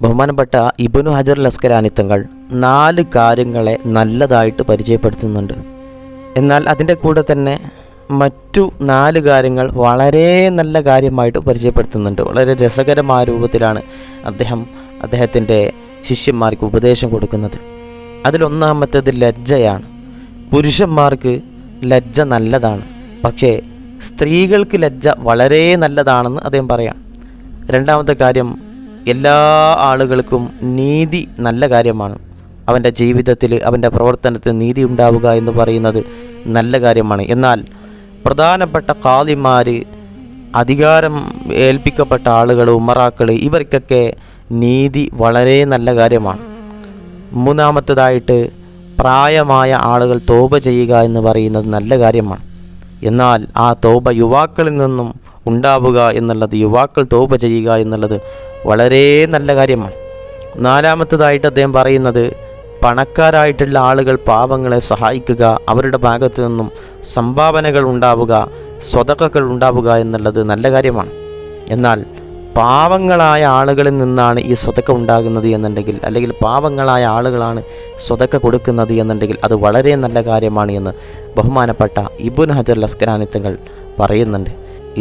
ബഹുമാനപ്പെട്ട ഇബ്നു ഹജർ അൽ തങ്ങൾ 4 കാര്യങ്ങളെ നല്ലതായിട്ട് പരിചയപ്പെടുത്തുന്നുണ്ട്. എന്നാൽ അതിൻ്റെ കൂടെ തന്നെ മറ്റു 4 കാര്യങ്ങൾ വളരെ നല്ല കാര്യമായിട്ട് പരിചയപ്പെടുത്തുന്നുണ്ട്. വളരെ രസകരമായ രൂപത്തിലാണ് അദ്ദേഹത്തിൻ്റെ ശിഷ്യന്മാർക്ക് ഉപദേശം കൊടുക്കുന്നത്. അതിലൊന്നാമത്തേത് ലജ്ജയാണ്. പുരുഷന്മാർക്ക് ലജ്ജ നല്ലതാണ്, പക്ഷേ സ്ത്രീകൾക്ക് ലജ്ജ വളരെ നല്ലതാണെന്ന് അദ്ദേഹം പറയാം. രണ്ടാമത്തെ കാര്യം, എല്ലാ ആളുകൾക്കും നീതി നല്ല കാര്യമാണ്. അവൻ്റെ ജീവിതത്തിൽ അവൻ്റെ പ്രവർത്തനത്തിൽ നീതി ഉണ്ടാവുക എന്ന് പറയുന്നത് നല്ല കാര്യമാണ്. എന്നാൽ പ്രധാനപ്പെട്ട ഖാദിമാർ, അധികാരം ഏൽപ്പിക്കപ്പെട്ട ആളുകൾ, ഉമറാക്കൾ, ഇവർക്കൊക്കെ നീതി വളരെ നല്ല കാര്യമാണ്. മൂന്നാമത്തേതായിട്ട് പ്രായമായ ആളുകൾ തൗബ ചെയ്യുക എന്ന് പറയുന്നത് നല്ല കാര്യമാണ്. എന്നാൽ ആ തൗബ യുവാക്കളിൽ നിന്നും ഉണ്ടാവുക എന്നുള്ളത്, യുവാക്കൾ തൗബ ചെയ്യുക എന്നുള്ളത് വളരെ നല്ല കാര്യമാണ്. നാലാമത്തേതായിട്ട് അദ്ദേഹം പറയുന്നത്, പണക്കാരായിട്ടുള്ള ആളുകൾ പാവങ്ങളെ സഹായിക്കുക, അവരുടെ ഭാഗത്തു നിന്നും സംഭാവനകൾ ഉണ്ടാവുക, സ്വതക്കകൾ ഉണ്ടാവുക എന്നുള്ളത് നല്ല കാര്യമാണ്. എന്നാൽ പാവങ്ങളായ ആളുകളിൽ നിന്നാണ് ഈ സ്വതക്ക ഉണ്ടാകുന്നത് എന്നുണ്ടെങ്കിൽ, അല്ലെങ്കിൽ പാവങ്ങളായ ആളുകളാണ് സ്വതക്ക കൊടുക്കുന്നത് എന്നുണ്ടെങ്കിൽ അത് വളരെ നല്ല കാര്യമാണ് എന്ന് ബഹുമാനപ്പെട്ട ഇബ്നു ഹജർ അൽ തങ്ങൾ പറയുന്നുണ്ട്.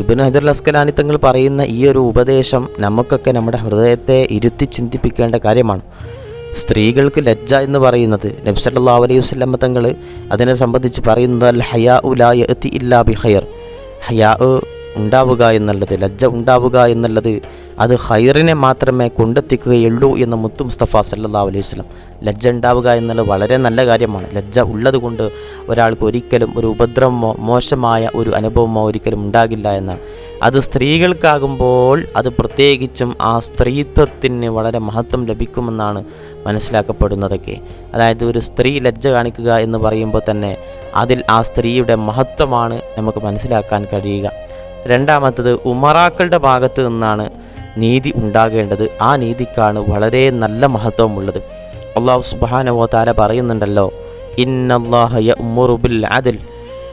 ഇബ്നു ഹജർ അൽ തങ്ങൾ പറയുന്ന ഈ ഒരു ഉപദേശം നമുക്കൊക്കെ നമ്മുടെ ഹൃദയത്തെ ഇരുത്തി ചിന്തിപ്പിക്കേണ്ട കാര്യമാണ്. സ്ത്രീകൾക്ക് ലജ്ജ എന്ന് പറയുന്നത് നബി സല്ലല്ലാഹു അലൈഹി വസല്ലം തങ്ങൾ അതിനെ സംബന്ധിച്ച് പറയുന്നത് അൽ ഹയാഉ ലാ യഅതി ഇല്ലാ ബി ഖൈർ. ഹയാ ഉണ്ടാവുക എന്നുള്ളത്, ലജ്ജ ഉണ്ടാവുക എന്നുള്ളത് അത് ഖൈറിനെ മാത്രമേ കൊണ്ടെത്തിക്കുകയുള്ളൂ എന്ന് മുത്തു മുസ്തഫ സല്ലല്ലാഹു അലൈഹി വസല്ലം. ലജ്ജ ഉണ്ടാവുക എന്നുള്ളത് വളരെ നല്ല കാര്യമാണ്. ലജ്ജ ഉള്ളത് കൊണ്ട് ഒരാൾക്ക് ഒരിക്കലും ഒരു ഉപദ്രവമോ മോശമായ ഒരു അനുഭവമോ ഒരിക്കലും ഉണ്ടാകില്ല എന്നാണ്. അത് സ്ത്രീകൾക്കാകുമ്പോൾ അത് പ്രത്യേകിച്ചും ആ സ്ത്രീത്വത്തിന് വളരെ മഹത്വം ലഭിക്കുമെന്നാണ് മനസ്സിലാക്കപ്പെടുന്നതൊക്കെ. അതായത് ഒരു സ്ത്രീ ലജ്ജ കാണിക്കുക എന്ന് പറയുമ്പോൾ തന്നെ അതിൽ ആ സ്ത്രീയുടെ മഹത്വമാണ് നമുക്ക് മനസ്സിലാക്കാൻ കഴിയുക. രണ്ടാമത്തത്, ഉമറാക്കളുടെ ഭാഗത്ത് നിന്നാണ് നീതി ഉണ്ടാകേണ്ടത്. ആ നീതിക്കാണ് വളരെ നല്ല മഹത്വമുള്ളത്. അല്ലാഹു സുബ്ഹാനഹു വ തആല പറയുന്നുണ്ടല്ലോ, ഇന്നല്ലാഹ യഅ്മുറു ബിൽ അദ്ൽ.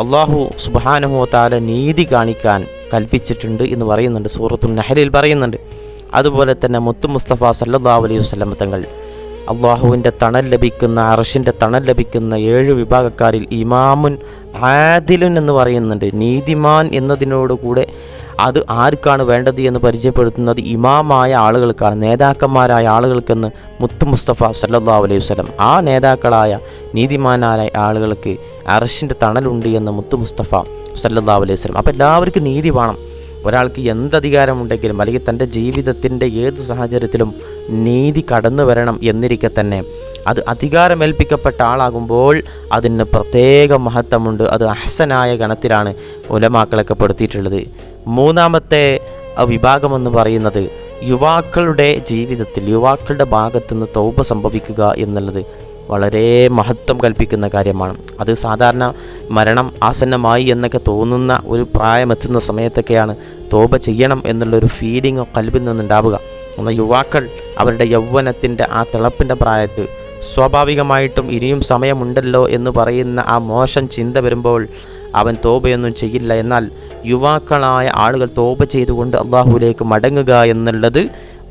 അല്ലാഹു സുബ്ഹാനഹു വ തആല നീതി കാണിക്കാൻ കൽപ്പിച്ചിട്ടുണ്ട് എന്ന് പറയുന്നുണ്ട്, സൂറത്തുൻ നഹ്ലിൽ പറയുന്നുണ്ട്. അതുപോലെ തന്നെ മുത്തു മുസ്തഫ സല്ലല്ലാഹു അലൈഹി വസല്ലം തങ്ങൾ അള്ളാഹുവിൻ്റെ തണൽ ലഭിക്കുന്ന, അർശിൻ്റെ തണൽ ലഭിക്കുന്ന 7 വിഭാഗക്കാരിൽ ഇമാമുൻ ആദിലുൻ എന്ന് പറയുന്നുണ്ട്. നീതിമാൻ എന്നതിനോടുകൂടെ അത് ആർക്കാണ് വേണ്ടത് എന്ന് പരിചയപ്പെടുത്തുന്നത് ഇമാമായ ആളുകൾക്കാണ്, നേതാക്കന്മാരായ ആളുകൾക്കെന്ന് മുത്തു മുസ്തഫ സല്ലല്ലാഹു അലൈഹി വസല്ലം. ആ നേതാക്കളായ നീതിമാനായ ആളുകൾക്ക് അർശിൻ്റെ തണലുണ്ട് എന്ന് മുത്തു മുസ്തഫ സല്ലല്ലാഹു അലൈഹി വസല്ലം. അപ്പോൾ എല്ലാവർക്കും നീതി വേണം. ഒരാൾക്ക് എന്തധികാരമുണ്ടെങ്കിലും അല്ലെങ്കിൽ തൻ്റെ ജീവിതത്തിൻ്റെ ഏത് സാഹചര്യത്തിലും നീതി കടന്നു വരണം എന്നിരിക്കെ തന്നെ അത് അധികാരമേൽപ്പിക്കപ്പെട്ട ആളാകുമ്പോൾ അതിന് പ്രത്യേക മഹത്വമുണ്ട്. അത് അഹ്സനായ ഗണത്തിലാണ് ഉലമാക്കളൊക്കെ പെടുത്തിയിട്ടുള്ളത്. മൂന്നാമത്തെ വിഭാഗമെന്ന് പറയുന്നത് യുവാക്കളുടെ ജീവിതത്തിൽ, യുവാക്കളുടെ ഭാഗത്തുനിന്ന് തൗബ സംഭവിക്കുക എന്നുള്ളത് വളരെ മഹത്വം കൽപ്പിക്കുന്ന കാര്യമാണ്. അത് സാധാരണ മരണം ആസന്നമായി എന്നൊക്കെ തോന്നുന്ന ഒരു പ്രായമെത്തുന്ന സമയത്തൊക്കെയാണ് തൗബ ചെയ്യണം എന്നുള്ളൊരു ഫീലിംഗ് ഖൽബിൽ നിന്നുണ്ടാവുക. എന്നാൽ യുവാക്കൾ അവരുടെ യൗവനത്തിൻ്റെ ആ തിളപ്പിൻ്റെ പ്രായത്ത് സ്വാഭാവികമായിട്ടും ഇനിയും സമയമുണ്ടല്ലോ എന്ന് പറയുന്ന ആ മോശം ചിന്ത വരുമ്പോൾ അവൻ തൗബയൊന്നും ചെയ്യില്ല. എന്നാൽ യുവാക്കളായ ആളുകൾ തൗബ ചെയ്തുകൊണ്ട് അള്ളാഹുവിലേക്ക് മടങ്ങുക എന്നുള്ളത്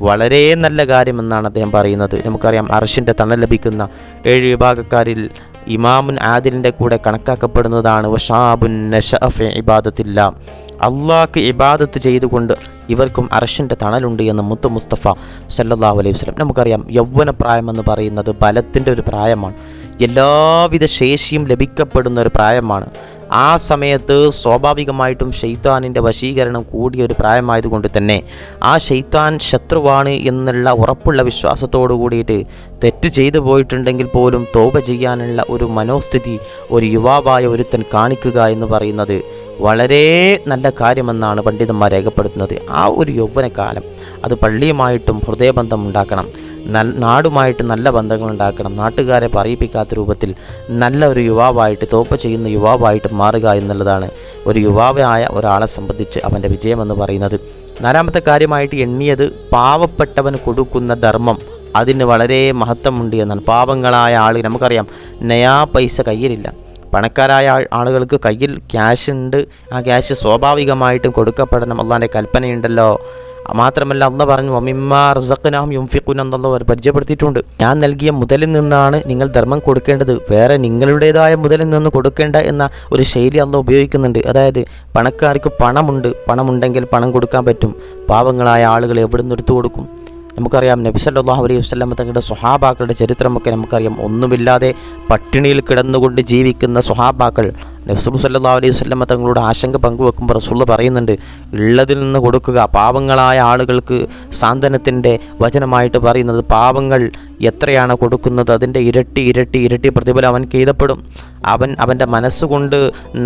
വളരെ നല്ല കാര്യമെന്നാണ് അദ്ദേഹം പറയുന്നത്. നമുക്കറിയാം, അർശിൻ്റെ തണൽ ലഭിക്കുന്ന 7 വിഭാഗക്കാരിൽ ഇമാമുൻ ആദിലിൻ്റെ കൂടെ കണക്കാക്കപ്പെടുന്നതാണ് വശാബുൻ നശഅ ഫി ഇബാദത്തില്ലാ. അള്ളാഹ്ക്ക് ഇബാദത്ത് ചെയ്തുകൊണ്ട് ഇവർക്കും അർശിൻ്റെ തണലുണ്ട് എന്ന് മുത്തു മുസ്തഫ സല്ലല്ലാഹു അലൈഹി വസല്ലം. നമുക്കറിയാം, യൗവനപ്രായമെന്ന് പറയുന്നത് ബലത്തിൻ്റെ ഒരു പ്രായമാണ്. എല്ലാവിധ ശേഷിയും ലഭിക്കപ്പെടുന്ന ഒരു പ്രായമാണ്. ആ സമയത്ത് സ്വാഭാവികമായിട്ടും ശൈത്താനിൻ്റെ വശീകരണം കൂടിയ ഒരു പ്രായമായതുകൊണ്ട് തന്നെ ആ ശൈത്താൻ ശത്രുവാണ് എന്നുള്ള ഉറപ്പുള്ള വിശ്വാസത്തോടു കൂടിയിട്ട് തെറ്റ് ചെയ്തു പോയിട്ടുണ്ടെങ്കിൽ പോലും തൗബ ചെയ്യാനുള്ള ഒരു മനോസ്ഥിതി ഒരു യുവാവായ ഒരുത്തൻ കാണിക്കുക എന്ന് പറയുന്നത് വളരെ നല്ല കാര്യമെന്നാണ് പണ്ഡിതന്മാർ രേഖപ്പെടുത്തുന്നത്. ആ ഒരു യൗവനകാലം അത് പള്ളിയുമായിട്ടും ഹൃദയബന്ധം ഉണ്ടാക്കണം, നാടുമായിട്ട് നല്ല ബന്ധങ്ങൾ ഉണ്ടാക്കണം, നാട്ടുകാരെ പറയിപ്പിക്കാത്ത രൂപത്തിൽ നല്ല ഒരു യുവാവായിട്ട്, തൗബ ചെയ്യുന്ന യുവാവായിട്ട് മാറുക എന്നുള്ളതാണ് ഒരു യുവാവായ ഒരാളെ സംബന്ധിച്ച് അവൻ്റെ വിജയമെന്ന് പറയുന്നത്. നാലാമത്തെ കാര്യമായിട്ട് എണ്ണിയത് പാവപ്പെട്ടവന് കൊടുക്കുന്ന ധർമ്മം. അതിന് വളരെ മഹത്വമുണ്ട് എന്നാണ്. പാവങ്ങളായ ആൾ, നമുക്കറിയാം, നയാ പൈസ കയ്യിലില്ല. പണക്കാരായ ആളുകൾക്ക് കയ്യിൽ ക്യാഷ് ഉണ്ട്. ആ ക്യാഷ് സ്വാഭാവികമായിട്ടും കൊടുക്കപ്പെടണം. അള്ളാഹിൻ്റെ കൽപ്പനയുണ്ടല്ലോ, മാത്രമല്ല അള്ളാഹ് പറഞ്ഞു വമിമ്മാ റസഖ്നാഹും യുൻഫിഖൂൻ എന്നുള്ളത് അവർ പരിചയപ്പെടുത്തിയിട്ടുണ്ട്. ഞാൻ നൽകിയ മുതലിൽ നിന്നാണ് നിങ്ങൾ ധർമ്മം കൊടുക്കേണ്ടത്, വേറെ നിങ്ങളുടേതായ മുതലിൽ നിന്ന് കൊടുക്കേണ്ട എന്ന ഒരു ശൈലി അള്ളാഹ് ഉപയോഗിക്കുന്നുണ്ട്. അതായത് പണക്കാർക്ക് പണമുണ്ടെങ്കിൽ പണം കൊടുക്കാൻ പറ്റും, പാവങ്ങളായ ആളുകൾ എവിടെ നിന്ന് എടുത്തു കൊടുക്കും? നമുക്കറിയാം നബി സല്ലല്ലാഹു അലൈഹി വസല്ലം തങ്ങളുടെ സ്വഹാബാക്കളുടെ ചരിത്രമൊക്കെ നമുക്കറിയാം. ഒന്നുമില്ലാതെ പട്ടിണിയിൽ കിടന്നുകൊണ്ട് ജീവിക്കുന്ന സ്വഹാബാക്കൾ റസൂൽ സല്ലല്ലാഹു അലൈഹി വസല്ലം തങ്ങളോട് ആശങ്ക പങ്കുവെക്കുമ്പോൾ റസൂൽ പറയുന്നുണ്ട്, ഉള്ളതിൽ നിന്ന് കൊടുക്കുക. പാവങ്ങളായ ആളുകൾക്ക് സാന്ത്വനത്തിൻ്റെ വചനമായിട്ട് പറയുന്നത്, പാവങ്ങൾ എത്രയാണ് കൊടുക്കുന്നത് അതിൻ്റെ ഇരട്ടി ഇരട്ടി ഇരട്ടി പ്രതിഫലം അവൻക്ക് എഴുതപ്പെടും. അവൻ്റെ മനസ്സുകൊണ്ട്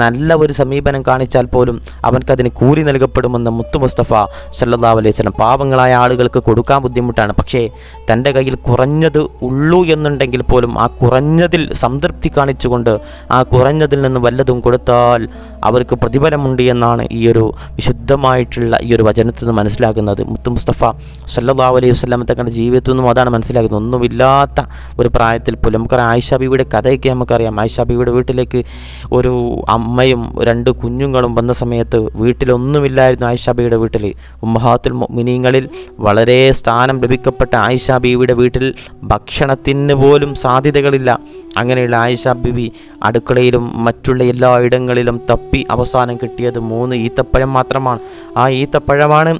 നല്ല ഒരു സമീപനം കാണിച്ചാൽ പോലും അവൻക്കതിന് കൂലി നൽകപ്പെടുമെന്ന് മുത്തു മുസ്തഫ സല്ലല്ലാഹു അലൈഹി വസല്ലം. പാവങ്ങളായ ആളുകൾക്ക് കൊടുക്കാൻ ബുദ്ധിമുട്ടാണ്, പക്ഷേ തൻ്റെ കയ്യിൽ കുറഞ്ഞത് ഉള്ളൂ എന്നുണ്ടെങ്കിൽ പോലും ആ കുറഞ്ഞതിൽ സംതൃപ്തി കാണിച്ചുകൊണ്ട് ആ കുറഞ്ഞതിൽ നിന്ന് വല്ലതും കൊടുത്താൽ അവർക്ക് പ്രതിഫലമുണ്ട് എന്നാണ് ഈ ഒരു വിശുദ്ധമായിട്ടുള്ള ഈ ഒരു വചനത്തിൽ നിന്ന് മനസ്സിലാക്കുന്നത്. മുത്തു മുസ്തഫ സല്ലല്ലാഹു അലൈഹി വസല്ലം തങ്ങളുടെ ജീവിതത്തിൽ നിന്നും അതാണ് മനസ്സിലാക്കുന്നത്. ഒന്നുമില്ലാത്ത ഒരു പ്രായത്തിൽ പോലും നമുക്കറിയാം, ആയിഷ ബീവിയുടെ കഥയൊക്കെ നമുക്കറിയാം. ആയിഷ ബീവിയുടെ വീട്ടിലേക്ക് ഒരു അമ്മയും 2 കുഞ്ഞുങ്ങളും വന്ന സമയത്ത് വീട്ടിലൊന്നുമില്ലായിരുന്നു. ആയിഷ ബീവിയുടെ വീട്ടിൽ ഉമ്മഹാത്തുൽ മുഅ്മിനീങ്ങളിൽ വളരെ സ്ഥാനം ലഭിക്കപ്പെട്ട ആയിഷ ബീവിയുടെ വീട്ടിൽ ഭക്ഷണത്തിന് പോലും സാധ്യതകളില്ല. അങ്ങനെയുള്ള ആയിഷ ബീവി അടുക്കളയിലും മറ്റുള്ള എല്ലാ ഇടങ്ങളിലും തപ്പി അവസാനം കിട്ടിയത് 3 ഈത്തപ്പഴം മാത്രമാണ്. ആ ഈത്തപ്പഴമാണ്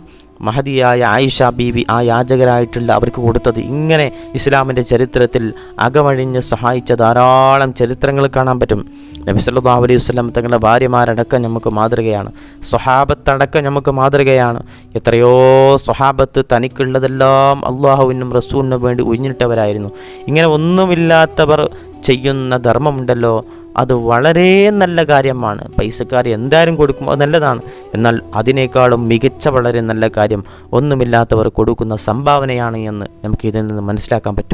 മഹദിയായ ആയിഷ ബീവി ആ യാചകരായിട്ടുള്ള അവർക്ക് കൊടുത്തത്. ഇങ്ങനെ ഇസ്ലാമിൻ്റെ ചരിത്രത്തിൽ അകമഴിഞ്ഞ് സഹായിച്ച ധാരാളം ചരിത്രങ്ങൾ കാണാൻ പറ്റും. നബി സല്ലല്ലാഹു അലൈഹി വസല്ലം തങ്ങളുടെ ഭാര്യമാരടക്കം നമുക്ക് മാതൃകയാണ്, സ്വഹാബത്തടക്കം നമുക്ക് മാതൃകയാണ്. എത്രയോ സ്വഹാബത്ത് തനിക്കുള്ളതെല്ലാം അള്ളാഹുവിനും റസൂലിനും വേണ്ടി ഉഴിഞ്ഞിട്ടവരായിരുന്നു. ഇങ്ങനെ ഒന്നുമില്ലാത്തവർ ചെയ്യുന്ന ധർമ്മമുണ്ടല്ലോ, അത് വളരെ നല്ല കാര്യമാണ്. പൈസക്കാർ എന്തായാലും കൊടുക്കും, അത് നല്ലതാണ്. എന്നാൽ അതിനേക്കാളും മികച്ച വളരെ നല്ല കാര്യം ഒന്നുമില്ലാത്തവർ കൊടുക്കുന്ന സംഭാവനയാണ് എന്ന് നമുക്ക് ഇതിൽ നിന്ന് മനസ്സിലാക്കാൻ പറ്റും.